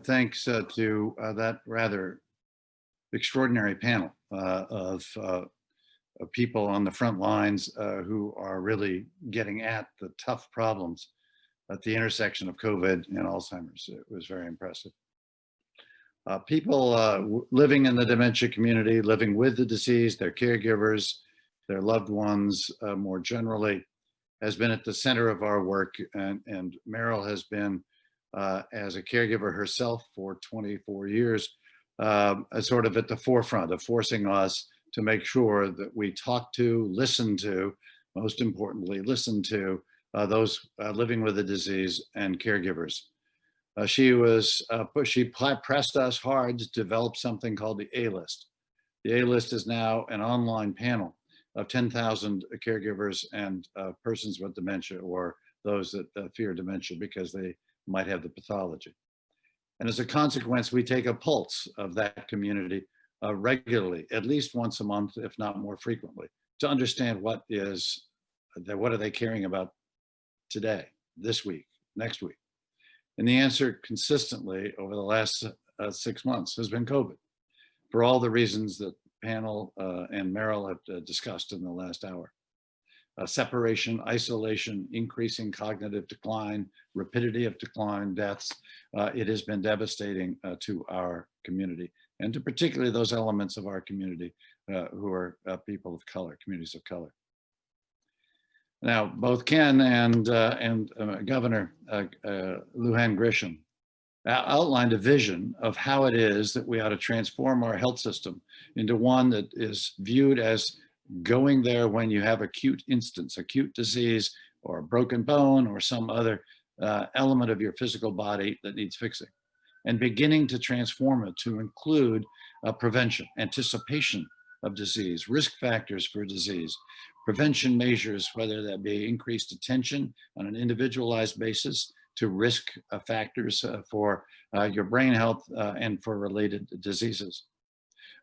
thanks to that rather extraordinary panel of people on the front lines who are really getting at the tough problems at the intersection of COVID and Alzheimer's. It was very impressive. People living in the dementia community, living with the disease, their caregivers, their loved ones more generally, has been at the center of our work. And Meryl has been, as a caregiver herself for 24 years, sort of at the forefront of forcing us to make sure that we talk to, listen to, most importantly, listen to those living with the disease and caregivers. She pressed us hard to develop something called the A-List. The A-List is now an online panel of 10,000 caregivers and persons with dementia, or those that fear dementia because they might have the pathology. And as a consequence, we take a pulse of that community regularly, at least once a month, if not more frequently, to understand what are they caring about today, this week, next week. And the answer consistently over the last 6 months has been COVID, for all the reasons that panel and Meryl have discussed in the last hour. Separation, isolation, increasing cognitive decline, rapidity of decline, deaths. It has been devastating to our community, and to particularly those elements of our community who are people of color, communities of color. Now, both Ken and Governor Lujan Grisham outlined a vision of how it is that we ought to transform our health system into one that is viewed as going there when you have acute instance, acute disease, or a broken bone, or some other element of your physical body that needs fixing, and beginning to transform it to include prevention, anticipation of disease, risk factors for disease, prevention measures, whether that be increased attention on an individualized basis to risk factors for your brain health and for related diseases.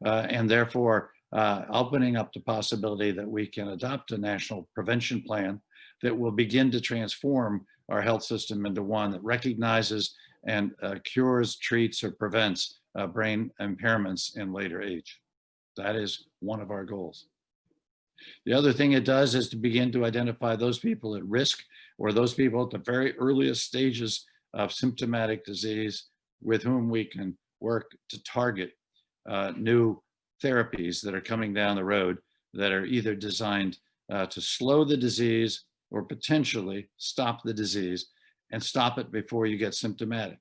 And therefore, opening up the possibility that we can adopt a national prevention plan that will begin to transform our health system into one that recognizes and cures, treats, or prevents brain impairments in later age. That is one of our goals. The other thing it does is to begin to identify those people at risk, or those people at the very earliest stages of symptomatic disease with whom we can work to target new therapies that are coming down the road that are either designed to slow the disease or potentially stop the disease and stop it before you get symptomatic.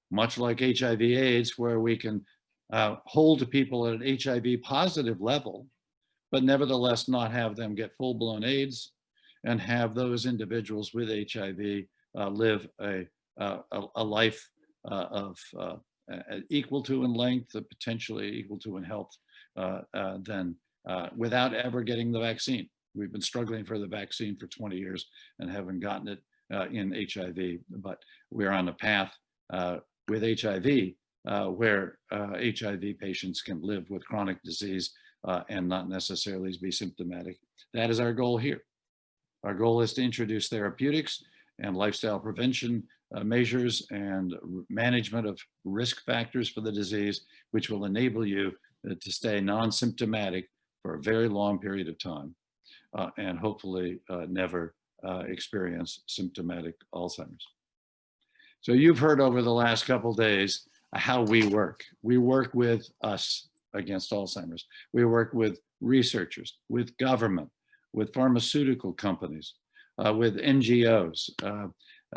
Much like HIV/AIDS, where we can hold people at an HIV positive level, but nevertheless not have them get full-blown AIDS, and have those individuals with HIV live a life of equal to in length, potentially equal to in health, without ever getting the vaccine. We've been struggling for the vaccine for 20 years and haven't gotten it in HIV, but we're on a path with HIV where HIV patients can live with chronic disease and not necessarily be symptomatic. That is our goal here. Our goal is to introduce therapeutics and lifestyle prevention measures and management of risk factors for the disease, which will enable you to stay non-symptomatic for a very long period of time and hopefully never experience symptomatic Alzheimer's. So you've heard over the last couple of days how we work. We work with us against Alzheimer's. We work with researchers, with government, with pharmaceutical companies, with NGOs.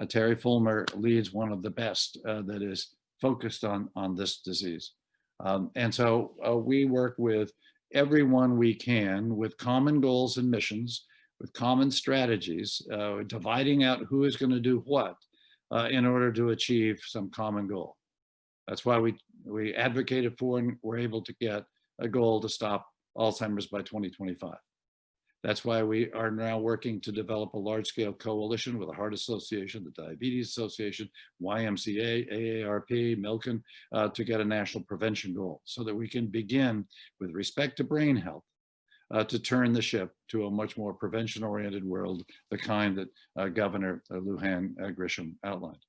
Terry Fulmer leads one of the best that is focused on this disease. And so we work with everyone we can with common goals and missions, with common strategies, dividing out who is going to do what in order to achieve some common goal. That's why we advocated for and were able to get a goal to stop Alzheimer's by 2025. That's why we are now working to develop a large-scale coalition with the Heart Association, the Diabetes Association, YMCA, AARP, Milken, to get a national prevention goal so that we can begin, with respect to brain health, to turn the ship to a much more prevention-oriented world, the kind that Governor Lujan Grisham outlined.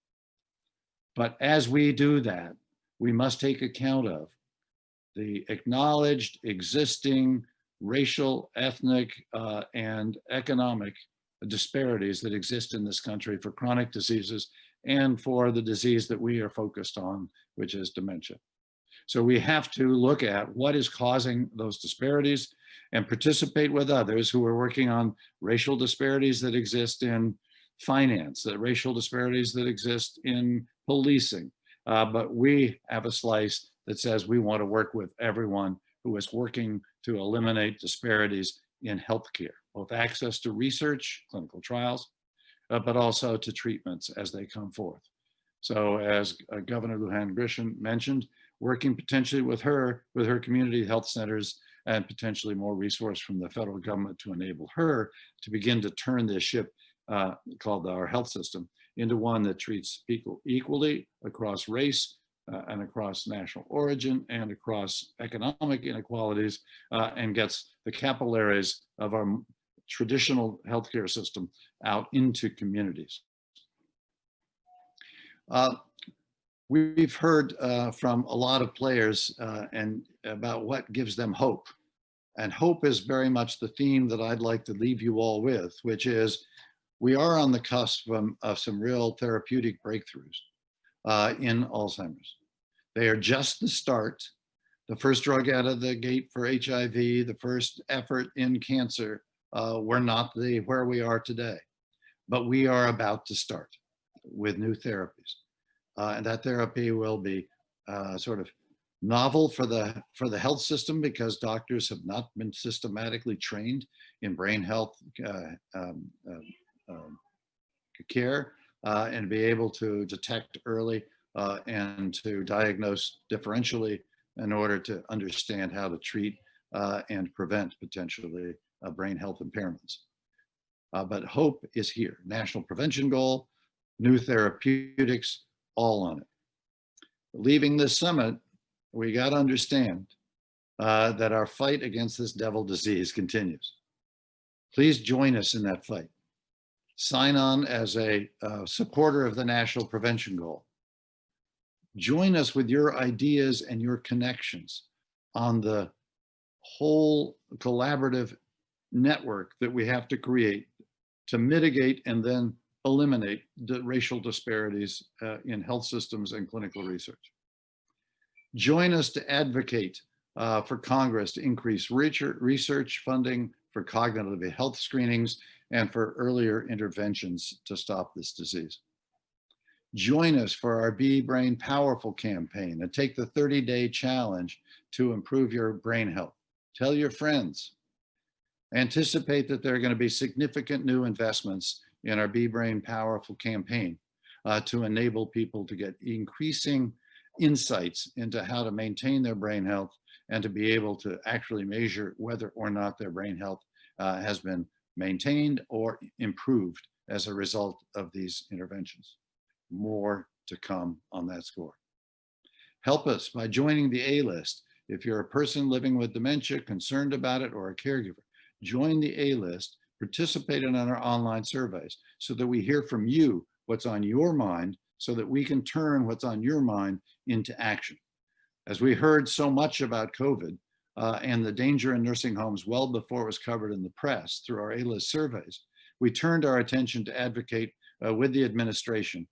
But as we do that, we must take account of the acknowledged existing racial, ethnic, and economic disparities that exist in this country for chronic diseases and for the disease that we are focused on, which is dementia. So we have to look at what is causing those disparities and participate with others who are working on racial disparities that exist in finance, the racial disparities that exist in policing. But we have a slice that says we want to work with everyone who is working to eliminate disparities in healthcare, both access to research, clinical trials, but also to treatments as they come forth. So as Governor Lujan Grisham mentioned, working potentially with her community health centers and potentially more resource from the federal government to enable her to begin to turn this ship called our health system into one that treats people equally across race and across national origin and across economic inequalities and gets the capillaries of our traditional healthcare system out into communities. We've heard from a lot of players and about what gives them hope. And hope is very much the theme that I'd like to leave you all with, which is we are on the cusp of some real therapeutic breakthroughs in Alzheimer's. They are just the start. The first drug out of the gate for HIV, the first effort in cancer, we're not where we are today, but we are about to start with new therapies. And that therapy will be sort of novel for the health system because doctors have not been systematically trained in brain health care and be able to detect early and to diagnose differentially in order to understand how to treat and prevent potentially brain health impairments. But hope is here. National prevention goal, new therapeutics, all on it. Leaving this summit, we got to understand that our fight against this devil disease continues. Please join us in that fight. Sign on as a supporter of the National Prevention Goal. Join us with your ideas and your connections on the whole collaborative network that we have to create to mitigate and then eliminate the racial disparities in health systems and clinical research. Join us to advocate for Congress to increase research funding for cognitive health screenings and for earlier interventions to stop this disease. Join us for our Be Brain Powerful campaign and take the 30-day challenge to improve your brain health. Tell your friends. Anticipate that there are going to be significant new investments in our Be Brain Powerful campaign to enable people to get increasing insights into how to maintain their brain health and to be able to actually measure whether or not their brain health has been maintained or improved as a result of these interventions. More to come on that score. Help us by joining the A-list. If you're a person living with dementia, concerned about it, or a caregiver, join the A-list, participate in our online surveys so that we hear from you what's on your mind so that we can turn what's on your mind into action. As we heard so much about COVID and the danger in nursing homes well before it was covered in the press through our A-list surveys, we turned our attention to advocate with the administration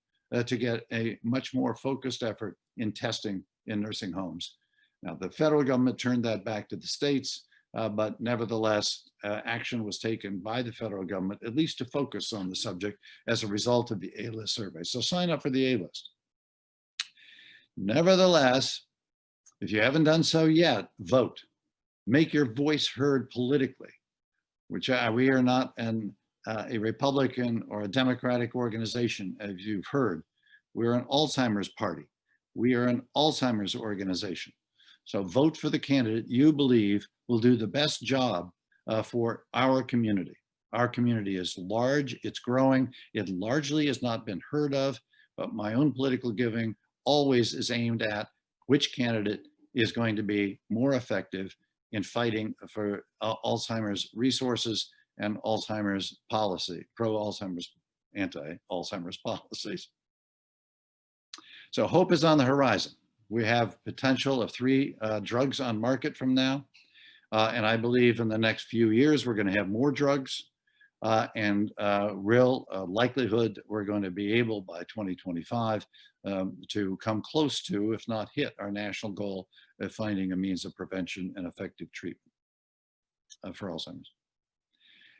to get a much more focused effort in testing in nursing homes. Now, the federal government turned that back to the states, but nevertheless, action was taken by the federal government, at least to focus on the subject as a result of the A-list survey. So sign up for the A-list. Nevertheless, if you haven't done so yet, vote. Make your voice heard politically, which we are not a Republican or a Democratic organization, as you've heard. We're an Alzheimer's party. We are an Alzheimer's organization. So vote for the candidate you believe will do the best job for our community. Our community is large, it's growing. It largely has not been heard of, but my own political giving always is aimed at which candidate is going to be more effective in fighting for Alzheimer's resources and Alzheimer's policy, pro-Alzheimer's, anti-Alzheimer's policies. So hope is on the horizon. We have potential of 3 drugs on market from now. And I believe in the next few years, we're going to have more drugs and real likelihood that we're going to be able by 2025 to come close to, if not hit, our national goal of finding a means of prevention and effective treatment for Alzheimer's.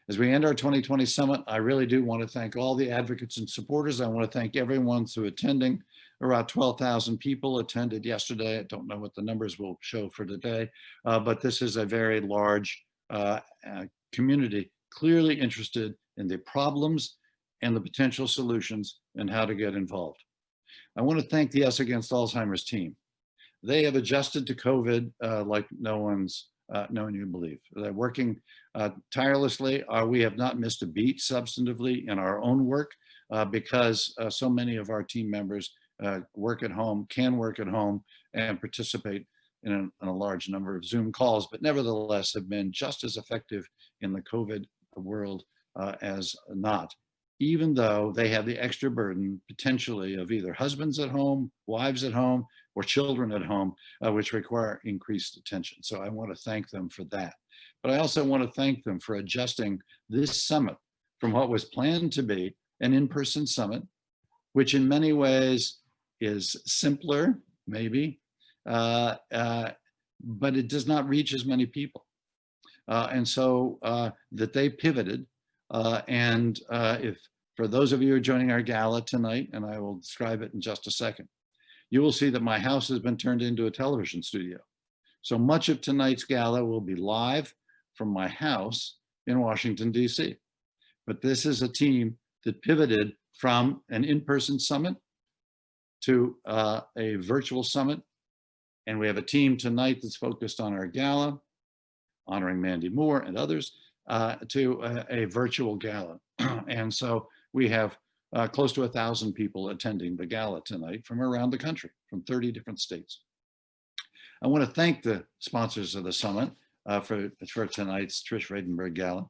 As we end our 2020 summit, I really do want to thank all the advocates and supporters. I want to thank everyone for attending. Around 12,000 people attended yesterday. I don't know what the numbers will show for today, but this is a very large community clearly interested in the problems and the potential solutions and how to get involved. I want to thank the Us Against Alzheimer's team. They have adjusted to COVID like no one you believe. They're working tirelessly. We have not missed a beat substantively in our own work because so many of our team members work at home, can work at home, and participate in a large number of Zoom calls, but nevertheless have been just as effective in the COVID world as not, even though they have the extra burden potentially of either husbands at home, wives at home, or children at home, which require increased attention. So I want to thank them for that. But I also want to thank them for adjusting this summit from what was planned to be an in-person summit, which in many ways is simpler, maybe, but it does not reach as many people. And so that they pivoted. And if for those of you who are joining our gala tonight, and I will describe it in just a second, you will see that my house has been turned into a television studio. So much of tonight's gala will be live from my house in Washington, D.C. But this is a team that pivoted from an in-person summit to a virtual summit. And we have a team tonight that's focused on our gala, honoring Mandy Moore and others, to a virtual gala. And so we have close to 1,000 people attending the gala tonight from around the country, from 30 different states. I want to thank the sponsors of the summit for tonight's Trish Vredenberg Gala.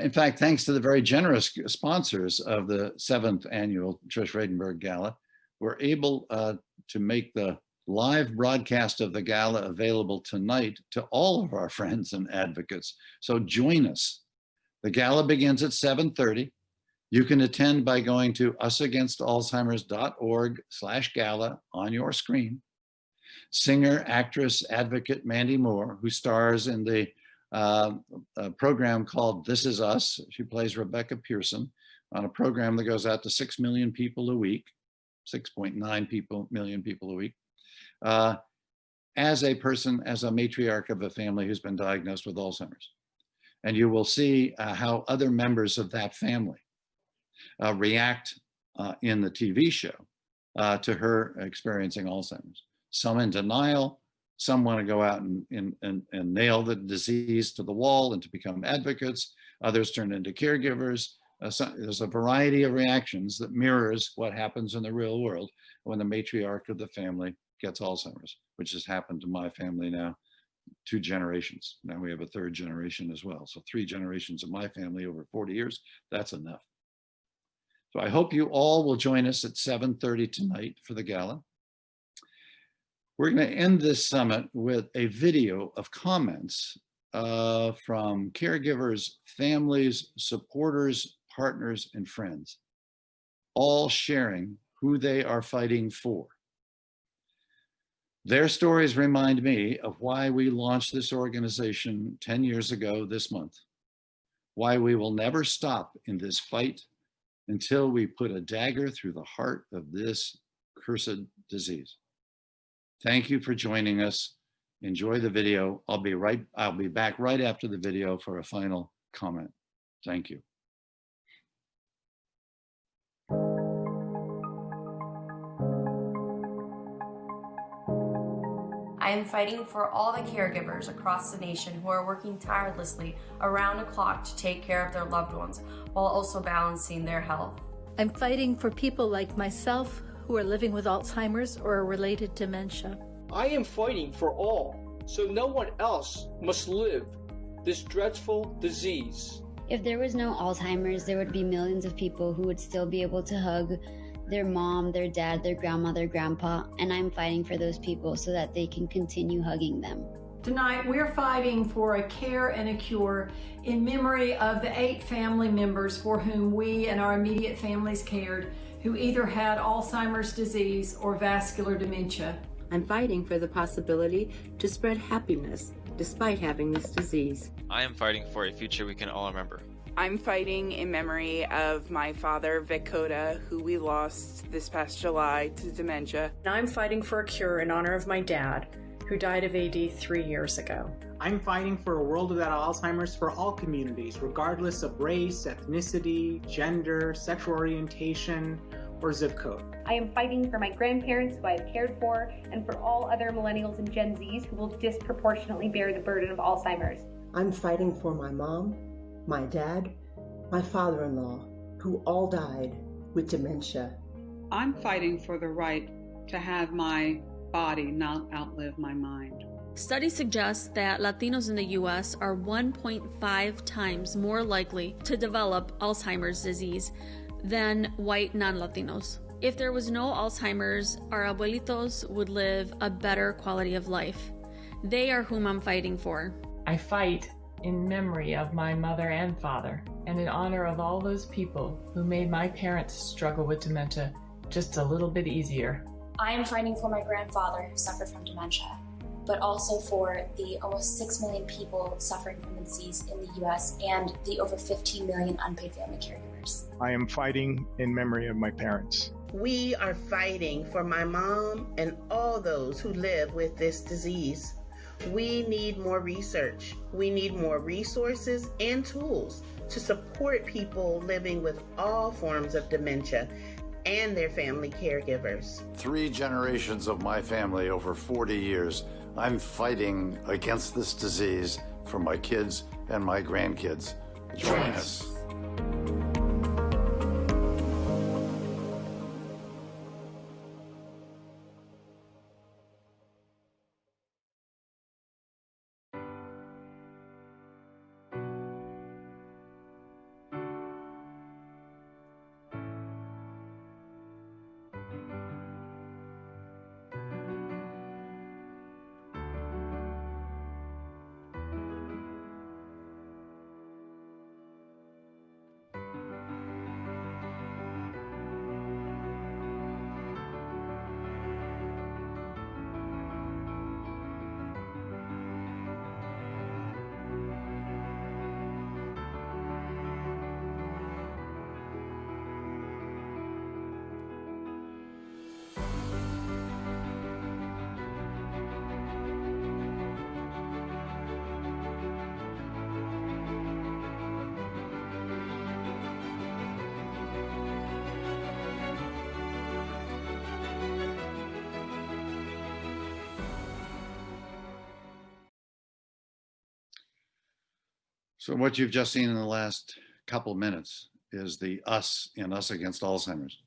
In fact, thanks to the very generous sponsors of the 7th annual Trish Vredenberg Gala, we're able to make the live broadcast of the gala available tonight to all of our friends and advocates. So join us. The gala begins at 7:30. You can attend by going to usagainstalzheimers.org/gala on your screen. Singer, actress, advocate Mandy Moore, who stars in the program called This Is Us. She plays Rebecca Pearson on a program that goes out to 6 million people a week, 6.9 million people a week. As a person, as a matriarch of a family who's been diagnosed with Alzheimer's. And you will see how other members of that family react in the TV show to her experiencing Alzheimer's. Some in denial, some want to go out and nail the disease to the wall and to become advocates. Others turn into caregivers. There's a variety of reactions that mirrors what happens in the real world when the matriarch of the family gets Alzheimer's, which has happened to my family now 2 generations. Now we have a 3rd generation as well. So 3 generations of my family over 40 years, that's enough. So I hope you all will join us at 7:30 tonight for the gala. We're going to end this summit with a video of comments from caregivers, families, supporters, partners, and friends, all sharing who they are fighting for. Their stories remind me of why we launched this organization 10 years ago this month, why we will never stop in this fight until we put a dagger through the heart of this cursed disease. Thank you for joining us. Enjoy the video. I'll be back right after the video for a final comment. Thank you. I am fighting for all the caregivers across the nation who are working tirelessly around the clock to take care of their loved ones while also balancing their health. I'm fighting for people like myself who are living with Alzheimer's or a related dementia. I am fighting for all, so no one else must live this dreadful disease. If there was no Alzheimer's, there would be millions of people who would still be able to hug, their mom, their dad, their grandma, their grandpa, and I'm fighting for those people so that they can continue hugging them. Tonight, we're fighting for a care and a cure in memory of the 8 family members for whom we and our immediate families cared, who either had Alzheimer's disease or vascular dementia. I'm fighting for the possibility to spread happiness despite having this disease. I am fighting for a future we can all remember. I'm fighting in memory of my father, Vic Coda, who we lost this past July to dementia. And I'm fighting for a cure in honor of my dad, who died of AD 3 years ago. I'm fighting for a world without Alzheimer's for all communities, regardless of race, ethnicity, gender, sexual orientation, or zip code. I am fighting for my grandparents who I have cared for, and for all other millennials and Gen Zs who will disproportionately bear the burden of Alzheimer's. I'm fighting for my mom, my dad, my father-in-law, who all died with dementia. I'm fighting for the right to have my body not outlive my mind. Studies suggest that Latinos in the U.S. are 1.5 times more likely to develop Alzheimer's disease than white non-Latinos. If there was no Alzheimer's, our abuelitos would live a better quality of life. They are whom I'm fighting for. I fight in memory of my mother and father, and in honor of all those people who made my parents struggle with dementia just a little bit easier. I am fighting for my grandfather who suffered from dementia, but also for the almost 6 million people suffering from the disease in the U.S. and the over 15 million unpaid family caregivers. I am fighting in memory of my parents. We are fighting for my mom and all those who live with this disease. We need more research. We need more resources and tools to support people living with all forms of dementia and their family caregivers. 3 generations of my family over 40 years, I'm fighting against this disease for my kids and my grandkids. Join us. So what you've just seen in the last couple minutes is the us in Us Against Alzheimer's.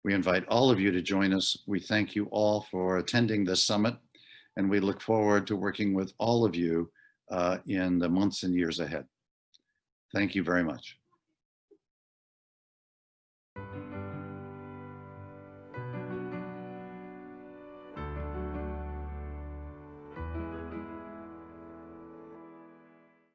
We invite all of you to join us. We thank you all for attending this summit, and we look forward to working with all of you in the months and years ahead. Thank you very much.